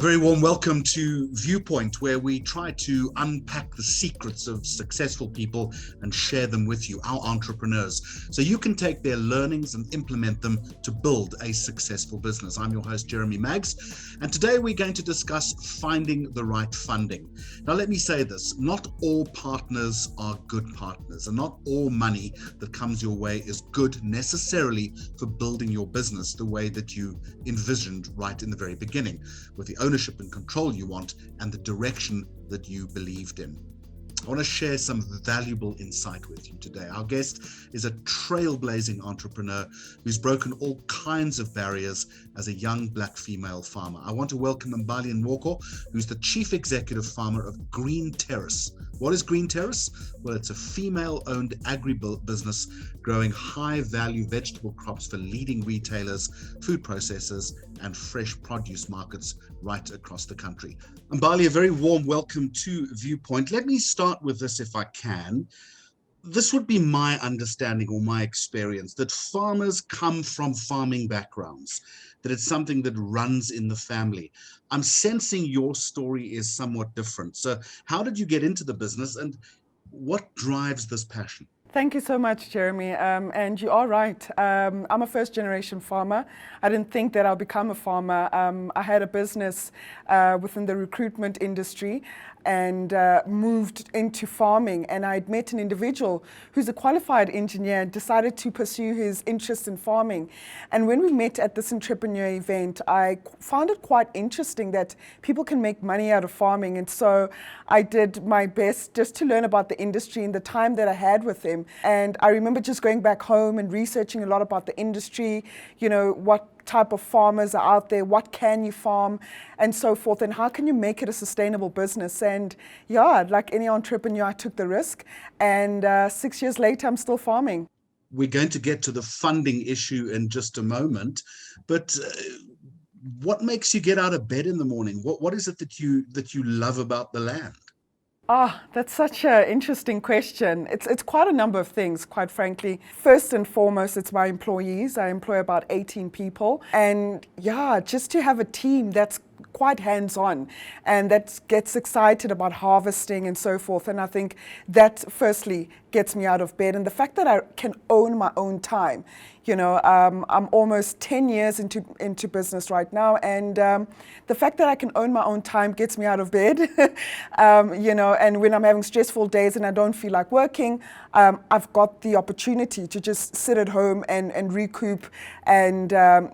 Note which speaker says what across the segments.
Speaker 1: Very warm welcome to Viewpoint, where we try to unpack the secrets of successful people and share them with you, our entrepreneurs, so you can take their learnings and implement them to build a successful business. I'm your host, Jeremy Maggs, and today we're going to discuss finding the right funding. Now, let me say this, not all partners are good partners, and not all money that comes your way is good necessarily for building your business the way that you envisioned right in the very beginning, with the ownership and control you want and the direction that you believed in. I want to share some valuable insight with you today. Our guest is a trailblazing entrepreneur who's broken all kinds of barriers as a young black female farmer. I want to welcome Mbali Nwoko, who's the chief executive farmer of Green Terrace. What is Green Terrace? Well, it's a female-owned agribusiness growing high-value vegetable crops for leading retailers, food processors, and fresh produce markets right across the country. Mbali, a very warm welcome to Viewpoint. Let me start with this if I can. This would be my understanding or my experience that farmers come from farming backgrounds, that it's something that runs in the family. I'm sensing your story is somewhat different. So how did you get into the business and what drives this passion?
Speaker 2: Thank you so much, Jeremy. And you are right. I'm a first generation farmer. I didn't think that I'll become a farmer. I had a business within the recruitment industry and moved into farming. And I'd met an individual who's a qualified engineer and decided to pursue his interest in farming. And when we met at this Entrepreneurial event, I found it quite interesting that people can make money out of farming. And so I did my best just to learn about the industry in the time that I had with him. And I remember just going back home and researching a lot about the industry, you know, what type of farmers are out there, what can you farm, and so forth, and how can you make it a sustainable business. And yeah, like any entrepreneur, I took the risk, and 6 years later, I'm still farming.
Speaker 1: We're going to get to the funding issue in just a moment, but what makes you get out of bed in the morning? What is it that you love about the land?
Speaker 2: That's such an interesting question. It's quite a number of things, quite frankly. First and foremost, it's my employees. I employ about 18 people. And yeah, just to have a team that's quite hands-on and that gets excited about harvesting and so forth. And I think that firstly gets me out of bed. And the fact that I can own my own time. You know, I'm almost 10 years into business right now, and the fact that I can own my own time gets me out of bed. You know, and when I'm having stressful days and I don't feel like working, I've got the opportunity to just sit at home and recoup and,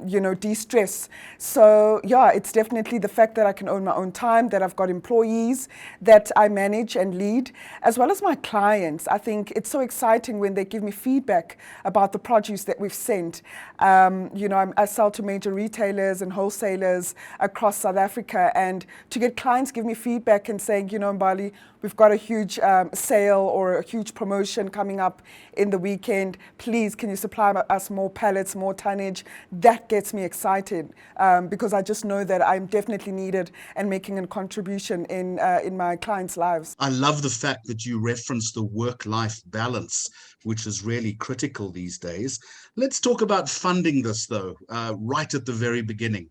Speaker 2: you know, de-stress. So yeah, it's definitely the fact that I can own my own time, that I've got employees that I manage and lead, as well as my clients. I think it's so exciting when they give me feedback about the produce that we've sent. You know, I sell to major retailers and wholesalers across South Africa, and to get clients give me feedback and saying, you know, Mbali, we've got a huge sale or a huge promotion coming up in the weekend. Please, can you supply us more pallets, more tonnage? That gets me excited because I just know that I'm definitely needed and making a contribution in my clients' lives.
Speaker 1: I love the fact that you reference the work-life balance, which is really critical these days. Let's talk about funding this, though, right at the very beginning.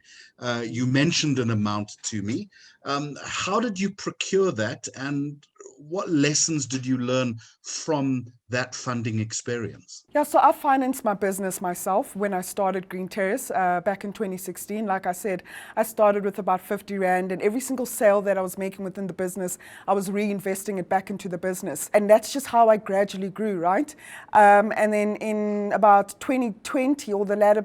Speaker 1: You mentioned an amount to me. How did you procure that, and what lessons did you learn from that funding experience?
Speaker 2: Yeah, so I financed my business myself when I started Green Terrace back in 2016. Like I said, I started with about 50 Rand, and every single sale that I was making within the business, I was reinvesting it back into the business. And that's just how I gradually grew, right? And then in about 2020 or the later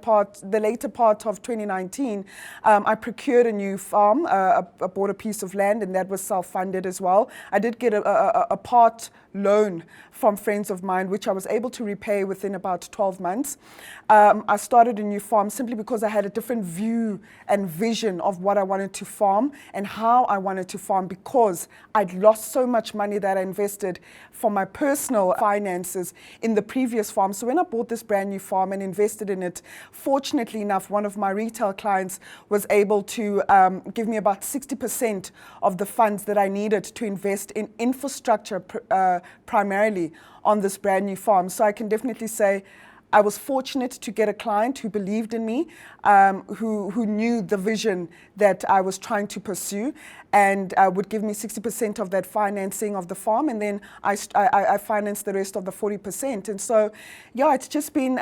Speaker 2: part of 2019, I procured a new farm. I bought a piece of land, and that was self-funded as well. I did get a part loan from friends of mine, which I was able to repay within about 12 months. I started a new farm simply because I had a different view and vision of what I wanted to farm and how I wanted to farm, because I'd lost so much money that I invested for my personal finances in the previous farm. So when I bought this brand new farm and invested in it, fortunately enough, one of my retail clients was able to give me about 60% of the funds that I needed to invest in infrastructure primarily on this brand new farm. So I can definitely say I was fortunate to get a client who believed in me, who knew the vision that I was trying to pursue, and would give me 60% of that financing of the farm, and then I financed the rest of the 40%. And so, yeah, it's just been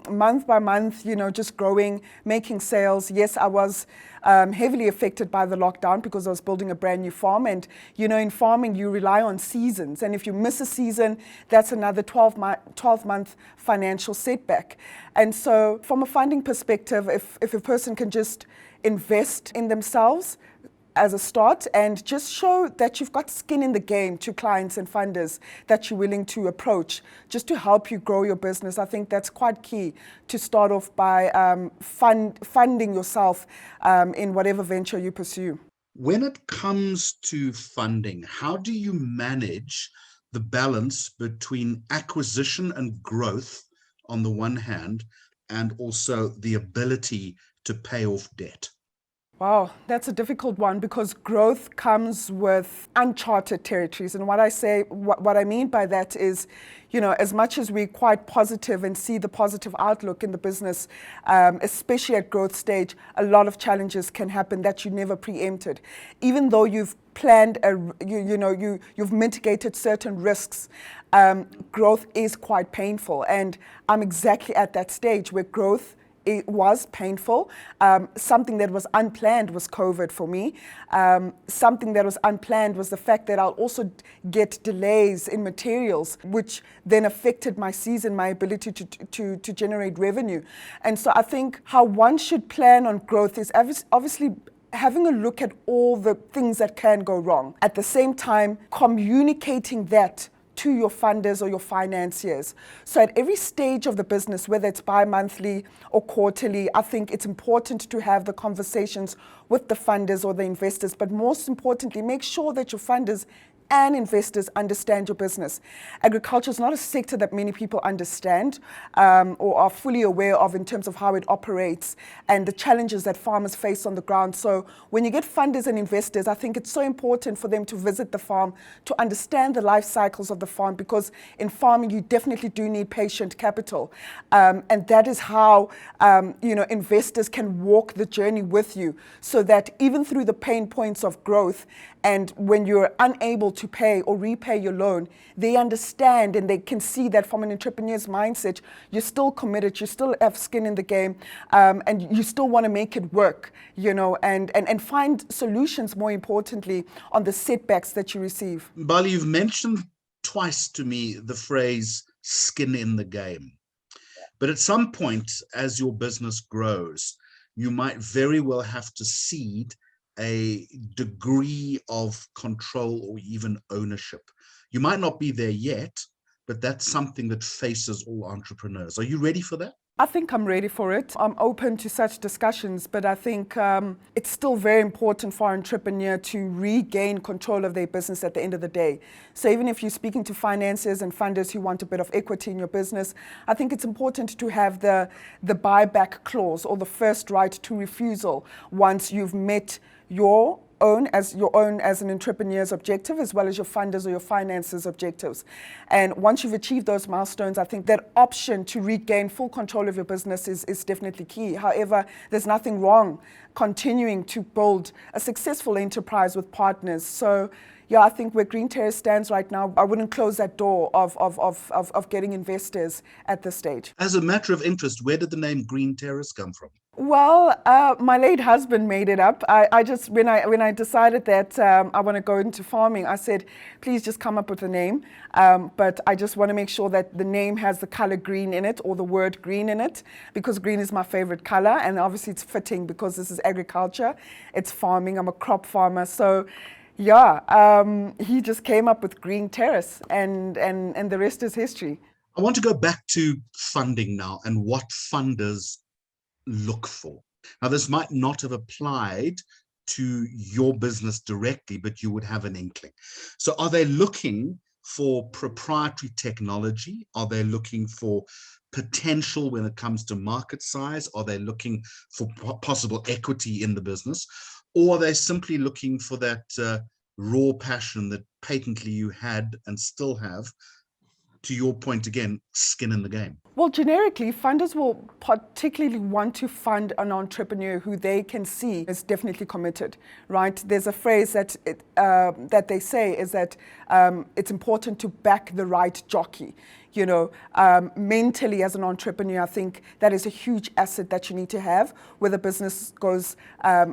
Speaker 2: month by month, just growing, making sales. Yes, I was heavily affected by the lockdown because I was building a brand new farm. And, in farming, you rely on seasons. And if you miss a season, that's another 12-month financial setback. And so from a funding perspective, if a person can just invest in themselves as a start and just show that you've got skin in the game to clients and funders that you're willing to approach just to help you grow your business, I think that's quite key to start off by funding yourself in whatever venture you pursue.
Speaker 1: When it comes to funding, how do you manage the balance between acquisition and growth on the one hand, and also the ability to pay off debt?
Speaker 2: Wow, that's a difficult one because growth comes with uncharted territories. And what I mean by that is, as much as we're quite positive and see the positive outlook in the business, especially at growth stage, a lot of challenges can happen that you never preempted. Even though you've planned, you've mitigated certain risks, growth is quite painful. And I'm exactly at that stage where growth, it was painful. Something that was unplanned was COVID for me. Something that was unplanned was the fact that I'll also get delays in materials, which then affected my season, my ability to generate revenue. And so I think how one should plan on growth is obviously having a look at all the things that can go wrong. At the same time, communicating that to your funders or your financiers. So at every stage of the business, whether it's bi-monthly or quarterly, I think it's important to have the conversations with the funders or the investors, but most importantly, make sure that your funders and investors understand your business. Agriculture is not a sector that many people understand or are fully aware of in terms of how it operates and the challenges that farmers face on the ground. So when you get funders and investors, I think it's so important for them to visit the farm, to understand the life cycles of the farm, because in farming you definitely do need patient capital. And that is how investors can walk the journey with you, so that even through the pain points of growth and when you're unable to pay or repay your loan, they understand and they can see that from an entrepreneur's mindset, you're still committed, you still have skin in the game, and you still want to make it work, and find solutions, more importantly, on the setbacks that you receive.
Speaker 1: Mbali, you've mentioned twice to me the phrase skin in the game. But at some point, as your business grows, you might very well have to cede a degree of control or even ownership. You might not be there yet, but that's something that faces all entrepreneurs. Are you ready for that?
Speaker 2: I think I'm ready for it. I'm open to such discussions, but I think it's still very important for an entrepreneur to regain control of their business at the end of the day. So even if you're speaking to financiers and funders who want a bit of equity in your business, I think it's important to have the buyback clause or the first right to refusal once you've met your own as an entrepreneur's objective, as well as your funders or your finances' objectives. And once you've achieved those milestones, I think that option to regain full control of your business is definitely key. However, there's nothing wrong continuing to build a successful enterprise with partners. So yeah, I think where Green Terrace stands right now, I wouldn't close that door of getting investors at this stage.
Speaker 1: As a matter of interest, where did the name Green Terrace come from?
Speaker 2: Well, my late husband made it up. I just, when I decided that I want to go into farming, I said, please just come up with a name. But I just want to make sure that the name has the color green in it, or the word green in it, because green is my favorite color. And obviously it's fitting because this is agriculture. It's farming. I'm a crop farmer. So yeah, he just came up with Green Terrace, and the rest is history.
Speaker 1: I want to go back to funding now and what funders look for. Now, this might not have applied to your business directly, but you would have an inkling. So are they looking for proprietary technology? Are they looking for potential when it comes to market size? Are they looking for possible equity in the business? Or are they simply looking for that raw passion that patently you had and still have to your point again, skin in the game?
Speaker 2: Well, generically, funders will particularly want to fund an entrepreneur who they can see is definitely committed, right? There's a phrase that they say is that it's important to back the right jockey. You know, mentally as an entrepreneur, I think that is a huge asset that you need to have, whether business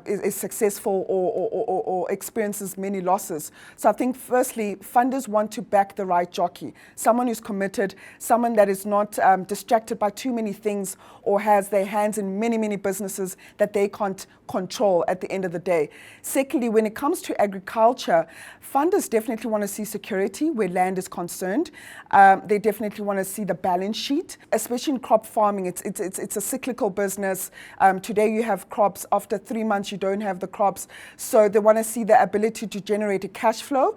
Speaker 2: is successful or experiences many losses. So I think firstly, funders want to back the right jockey, someone who's committed, someone that is not distracted by too many things or has their hands in many, many businesses that they can't control at the end of the day. Secondly, when it comes to agriculture, funders definitely want to see security where land is concerned. They definitely want to see the balance sheet, especially in crop farming. It's a cyclical business. Today you have crops, after 3 months you don't have the crops. So they want to see the ability to generate a cash flow,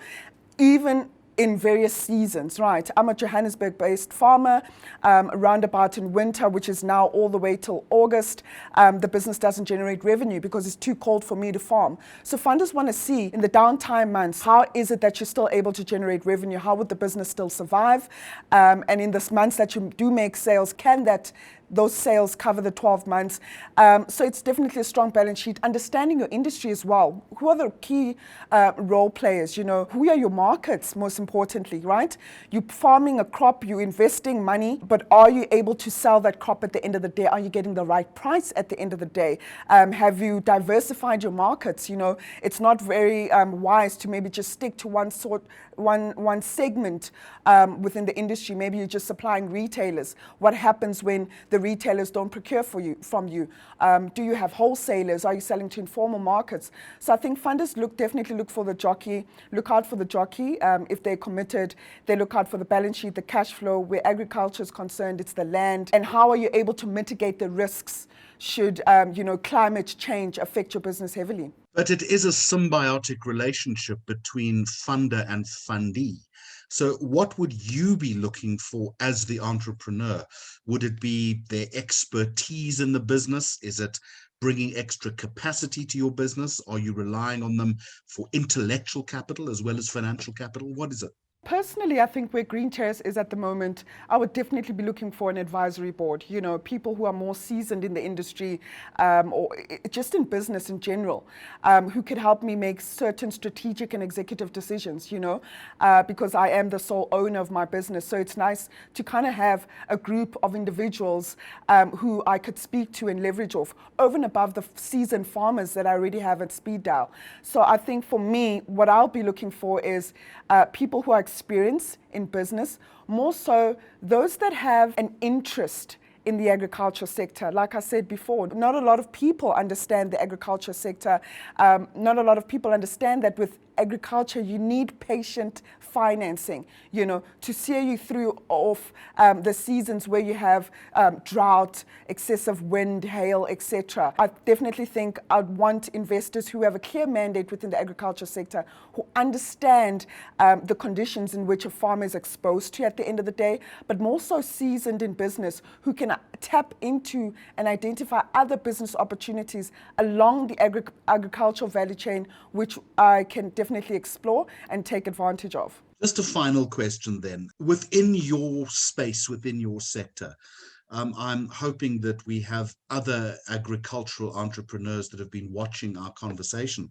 Speaker 2: even in various seasons, right? I'm a Johannesburg-based farmer. Roundabout in winter, which is now all the way till August, the business doesn't generate revenue because it's too cold for me to farm. So funders want to see in the downtime months, how is it that you're still able to generate revenue? How would the business still survive? And in the months that you do make sales, can those sales cover the 12 months? So it's definitely a strong balance sheet. Understanding your industry as well. Who are the key role players? You know, who are your markets, most importantly, right? You're farming a crop, you're investing money, but are you able to sell that crop at the end of the day? Are you getting the right price at the end of the day? Have you diversified your markets? You know, it's not very wise to maybe just stick to one segment within the industry. Maybe you're just supplying retailers. What happens when the retailers don't procure from you? Do you have wholesalers? Are you selling to informal markets? So I think funders definitely look for the jockey, look out for the jockey. If they're committed, they look out for the balance sheet, the cash flow. Where agriculture is concerned, it's the land. And how are you able to mitigate the risks should climate change affect your business heavily?
Speaker 1: But it is a symbiotic relationship between funder and fundee. So what would you be looking for as the entrepreneur? Would it be their expertise in the business? Is it bringing extra capacity to your business? Are you relying on them for intellectual capital as well as financial capital? What is it?
Speaker 2: Personally, I think where Green Terrace is at the moment, I would definitely be looking for an advisory board, you know, people who are more seasoned in the industry or just in business in general, who could help me make certain strategic and executive decisions, you know, because I am the sole owner of my business. So it's nice to kind of have a group of individuals who I could speak to and leverage off over and above the seasoned farmers that I already have at speed dial. So I think for me, what I'll be looking for is people who are experienced in business, more so those that have an interest in the agriculture sector. Like I said before, not a lot of people understand the agriculture sector. Not a lot of people understand that with agriculture, you need patient financing, you know, to see you through off the seasons where you have drought, excessive wind, hail, etc. I definitely think I'd want investors who have a clear mandate within the agriculture sector, who understand the conditions in which a farmer is exposed to at the end of the day, but more so seasoned in business, who can tap into and identify other business opportunities along the agricultural value chain, which I can definitely explore and take advantage of.
Speaker 1: Just a final question then. Within your space, within your sector, I'm hoping that we have other agricultural entrepreneurs that have been watching our conversation.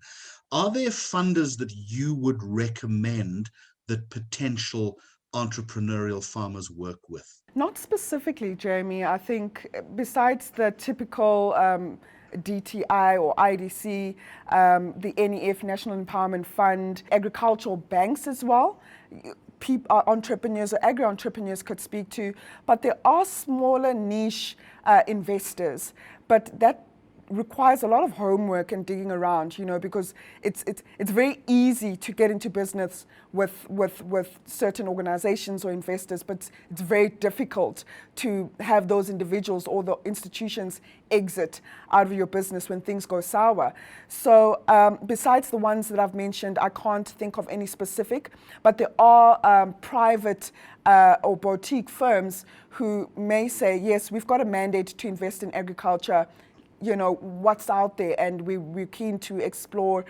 Speaker 1: Are there funders that you would recommend that potential entrepreneurial farmers work with?
Speaker 2: Not specifically, Jeremy. I think besides the typical DTI or IDC, the NEF, National Empowerment Fund, agricultural banks as well, entrepreneurs or agri-entrepreneurs could speak to, but there are smaller niche investors, but that requires a lot of homework and digging around, you know, because it's very easy to get into business with certain organizations or investors, but it's very difficult to have those individuals or the institutions exit out of your business when things go sour. So besides the ones that I've mentioned, I can't think of any specific, but there are private or boutique firms who may say, yes, we've got a mandate to invest in agriculture. what's out there, and we're keen to explore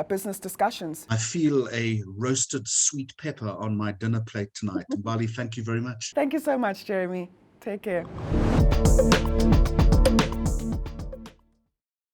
Speaker 2: business discussions.
Speaker 1: I feel a roasted sweet pepper on my dinner plate tonight. Mbali, thank you very much.
Speaker 2: Thank you so much, Jeremy. Take care.